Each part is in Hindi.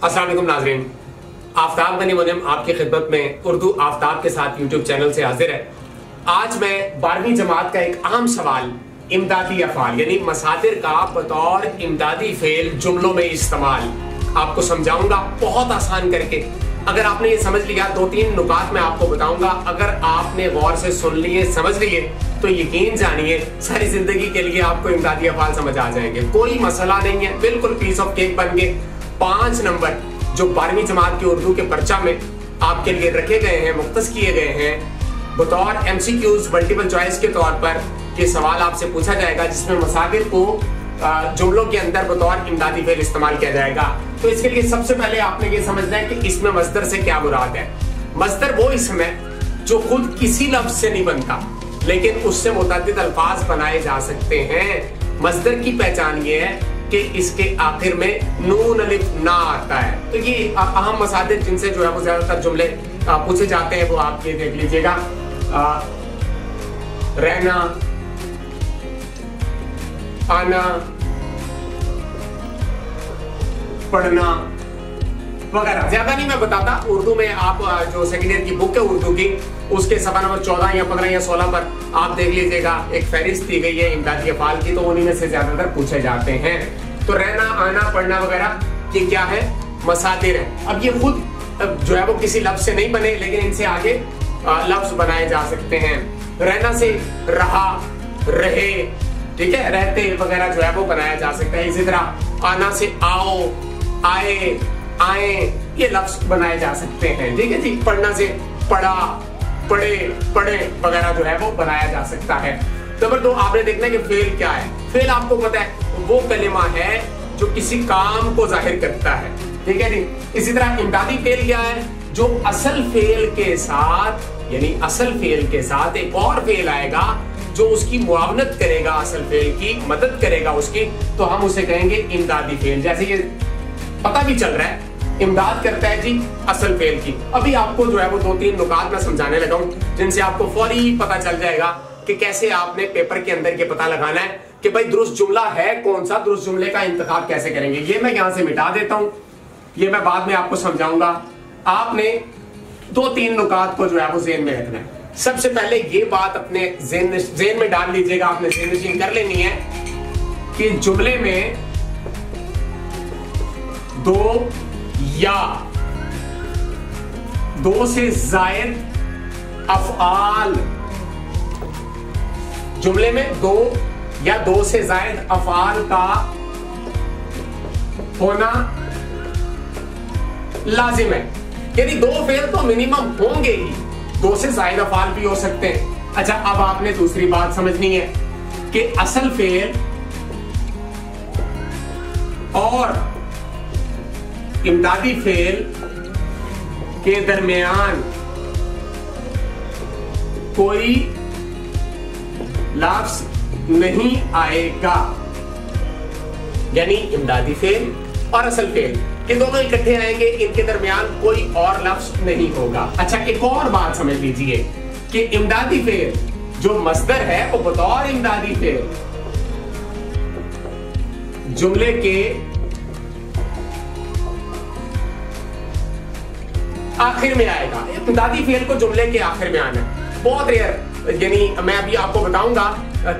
अस्सलाम वालेकुम नाज़रीन, आफ्ताब गनी मुनीम आपकी खिदमत में उर्दू आफ्ताब के साथ यूट्यूब चैनल से हाजिर है। आज मैं 12वीं जमात का एक अहम सवाल इमदादी अफ़आल यानी मसादिर का बतौर इमदादी फेल जुमलों में इस्तेमाल आपको समझाऊंगा बहुत आसान करके। अगर आपने ये समझ लिया, 2-3 नुकात मैं आपको बताऊंगा, अगर आपने गौर से सुन लिए समझ लिए तो यकीन जानिए सारी जिंदगी के लिए आपको इमदादी अफ़आल समझ आ जाएंगे। कोई मसला नहीं है, बिल्कुल पीस ऑफ केक बन गए। 5 नंबर जो 12वीं जमात की उर्दू के पर्चा में आपके लिए रखे गए हैं, मुख्तस किए गए हैं बतौर MCQs मल्टीपल चॉइस के तौर पर ये सवाल आपसे पूछा जाएगा, जिसमें मसादिर को जुमलों के अंदर बतौर इमदादी फेल इस्तेमाल किया जाएगा। तो इसके लिए सबसे पहले आपने ये समझना है कि इसमें मस्दर से क्या मुराद है। मस्दर वो इसम है जो खुद किसी लफ्ज से नहीं बनता लेकिन उससे मुतअद्दिद अल्फाज बनाए जा सकते हैं। मस्दर की पहचान ये है कि इसके आखिर में नून अलिफ ना आता है। तो ये अहम मसादिर जिनसे जो है वो ज्यादातर जुमले पूछे जाते हैं वो आप ये देख लीजिएगा। रहना, आना, पढ़ना वगैरह। ज्यादा नहीं मैं बताता, उर्दू में आप जो सेकेंड ईयर की बुक है उर्दू की, उसके सफा नंबर 14 या 15 या 16 पर आप देख लीजिएगा, एक फहरिस्त दी गई है इमदादी अफ़आल की, तो उन्हीं में से ज्यादातर पूछे जाते हैं। तो रहना, आना, पढ़ना वगैरह ये क्या है? मसादिर है। अब ये खुद जो है वो किसी लफ्ज से नहीं बने लेकिन इनसे आगे लफ्ज बनाए जा सकते हैं। रहना से रहा, रहे, ठीक है, रहते वगैरह जो है वो बनाया जा सकता है। इसी तरह आना से आओ, आए, आए ये लफ्ज बनाए जा सकते हैं, ठीक है जी। पढ़ना से पढ़ा, पढ़े, पढ़े वगैरह जो है वो बनाया जा सकता है। नंबर 2 आपने देखना है कि फेल क्या है। फेल आपको पता है वो कलिमा है जो किसी काम को जाहिर करता है, ठीक है जी। इसी तरह इमदादी फेल क्या है? जो असल फेल के साथ यानी असल फेल के साथ एक और फेल आएगा जो उसकी मुआवनत करेगा, असल फेल की मदद करेगा उसकी, तो हम उसे कहेंगे इमदादी फेल। जैसे ये पता भी चल रहा है इमदाद करता है जी असल फेल की। अभी आपको जो है वो 2-3 नुकात मैं समझाने लगा हूं जिनसे आपको फौरी पता चल जाएगा कि कैसे आपने पेपर के अंदर के पता लगाना है कि भाई दुरुस्त जुमला है कौन सा, दुरुस्त जुमले का इंतखाब कैसे करेंगे। ये मैं यहां से मिटा देता हूं, ये मैं बाद में आपको समझाऊंगा। आपने 2-3 नुकात को जो है वो ज़हन में रखना है। सबसे पहले ये बात अपने ज़हन में डाल लीजिएगा, आपने ज़हन कर लेनी है कि जुमले में 2 या 2 से जायद अफ़आल, जुमले में 2 या 2 से जायद अफ़आल का होना लाजिम है। यानी 2 फेल तो मिनिमम होंगे ही, 2 से जायद अफ़आल भी हो सकते हैं। अच्छा, अब आपने दूसरी बात समझनी है कि असल फेल और इमदादी फेल के दरमियान कोई लफ्ज नहीं आएगा। यानी इमदादी फेल और असल फेल ये दोनों इकट्ठे आएंगे, इनके दरमियान कोई और लफ्ज नहीं होगा। अच्छा, एक और बात समझ लीजिए कि इमदादी फेल जो मस्दर है वो बतौर इमदादी फेल जुमले के आखिर में आएगा। इमदादी फेल को जुमले के आखिर में आना है, बहुत रेयर। यानी मैं अभी आपको बताऊंगा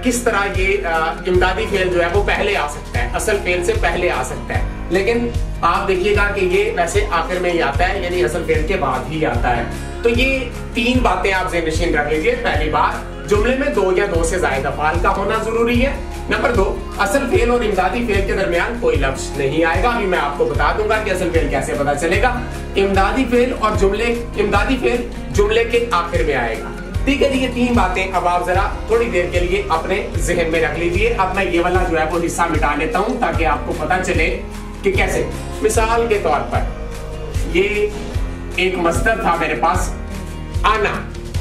किस तरह ये इमदादी फेल जो है वो पहले आ सकता है, असल फेल से पहले आ सकता है, लेकिन आप देखिएगा कि ये वैसे आखिर में ही आता है, यानी असल फेल के बाद ही आता है। तो ये 3 बातें आप ज़हन रख लीजिए। पहली बात, जुमले में 2 या 2 से ज़ायद अफ़आल का होना जरूरी है। नंबर 2, असल फेल और इमदादी फेल के दरमियान कोई लफ्ज नहीं आएगा। अभी मैं आपको बता दूंगा कि असल फेल कैसे पता चलेगा। इमदादी फेल और इमदादी फेल जुमले के आखिर में आएगा, ठीक है जी। ये 3 बातें अब आप जरा थोड़ी देर के लिए अपने जहन में रख लीजिए। अब मैं ये वाला जो है वो हिस्सा मिटा लेता हूं ताकि आपको पता चले कि कैसे। मिसाल के तौर पर ये एक मस्दर था मेरे पास, आना,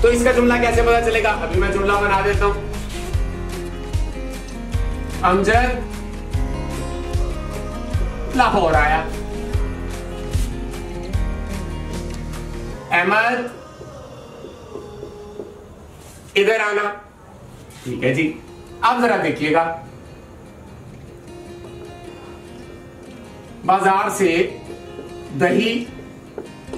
तो इसका जुमला कैसे पता चलेगा? अभी मैं जुमला बना देता हूं। अमजद लाहौर आया, अहमद इधर आना, ठीक है जी। अब जरा देखिएगा, बाजार से दही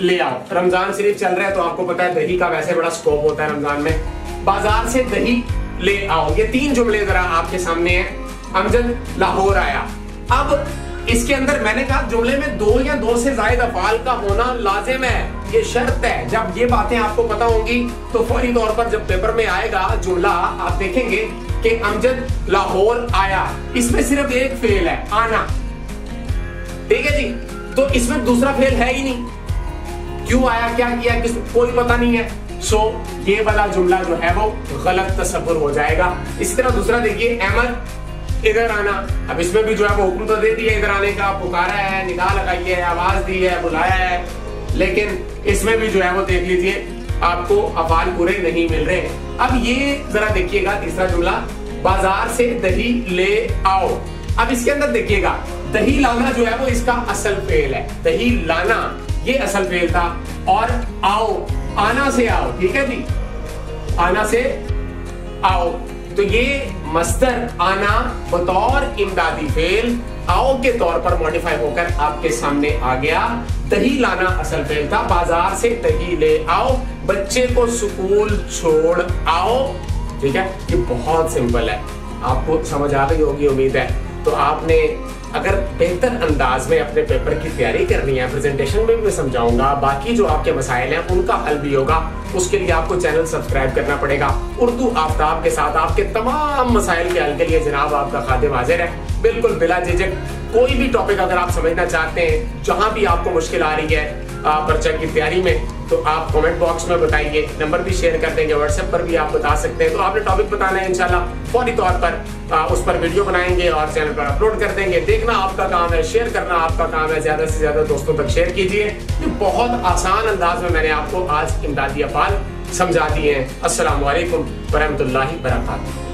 ले आओ। रमजान शरीफ चल रहा है तो आपको पता है दही का वैसे बड़ा स्कोप होता है रमजान में। बाजार से दही ले आओ, ये 3 जुमले जरा आपके सामने हैं। अमजद लाहौर आया। अब इसके अंदर मैंने कहा जुमले में 2 या 2 से ज्यादा अफआल का होना लाजिम है, ये शर्त है। जब ये बातें आपको पता होंगी तो फौरी तौर पर जब पेपर में आएगा जुमला आप देखेंगे कि अमजद लाहौर आया, इसमें सिर्फ एक फेल है, आना। ठीक है जी, तो इसमें दूसरा फेल है ही नहीं। क्यों आया, क्या किया, किस कोई पता नहीं है। सो ये वाला जुमला जो है वो गलत तसव्वुर हो जाएगा। इसी तरह दूसरा देखिए, अहमद इधर आना। अब इसमें भी जो है वो हुक्म तो दे दिया इधर आने का, पुकारा है, निगाह लगाई है, आवाज दी है, बुलाया है, लेकिन इसमें भी जो है वो देख लीजिए आपको अफआल पूरे नहीं मिल रहे। अब ये जरा देखिएगा तीसरा जुमला, बाजार से दही ले आओ। अब इसके अंदर देखिएगा दही लाना जो है वो इसका असल फेल है, दही लाना ये असल फेल था, और आओ आना से आओ। ठीक है जी, आना से आओ, तो ये मस्दर आना बतौर इमदादी फेल आओ के तौर पर मॉडिफाई होकर आपके सामने आ गया। दही लाना असल फेल था, बाजार से दही ले आओ, बच्चे को स्कूल छोड़ आओ। ठीक है, ये बहुत सिंपल है, आपको समझ आ गई होगी उम्मीद है। तो आपने अगर बेहतर अंदाज में अपने पेपर की तैयारी करनी है, प्रेजेंटेशन में भी मैं समझाऊंगा, बाकी जो आपके मसाइल हैं उनका हल भी होगा, उसके लिए आपको चैनल सब्सक्राइब करना पड़ेगा। उर्दू आफ्ताब के साथ आपके तमाम मसाइल के हल के लिए जनाब आपका खादिम हाजिर है, बिल्कुल बिला झिझक। कोई भी टॉपिक अगर आप समझना चाहते हैं, जहां भी आपको मुश्किल आ रही है पर्चा की तैयारी में, तो आप कमेंट बॉक्स में बताइए, नंबर भी शेयर कर देंगे, व्हाट्सएप पर भी आप बता सकते हैं। तो आपने टॉपिक बताना है, इंशाल्लाह फौरी तौर पर उस पर वीडियो बनाएंगे और चैनल पर अपलोड कर देंगे। देखना आपका काम है, शेयर करना आपका काम है, ज्यादा से ज्यादा दोस्तों तक शेयर कीजिए। ये बहुत आसान अंदाज में मैंने आपको आज इमदादी अफआल समझा दिए हैं। अस्सलाम वालेकुम वरहमतुल्लाहि वबरकातुहू।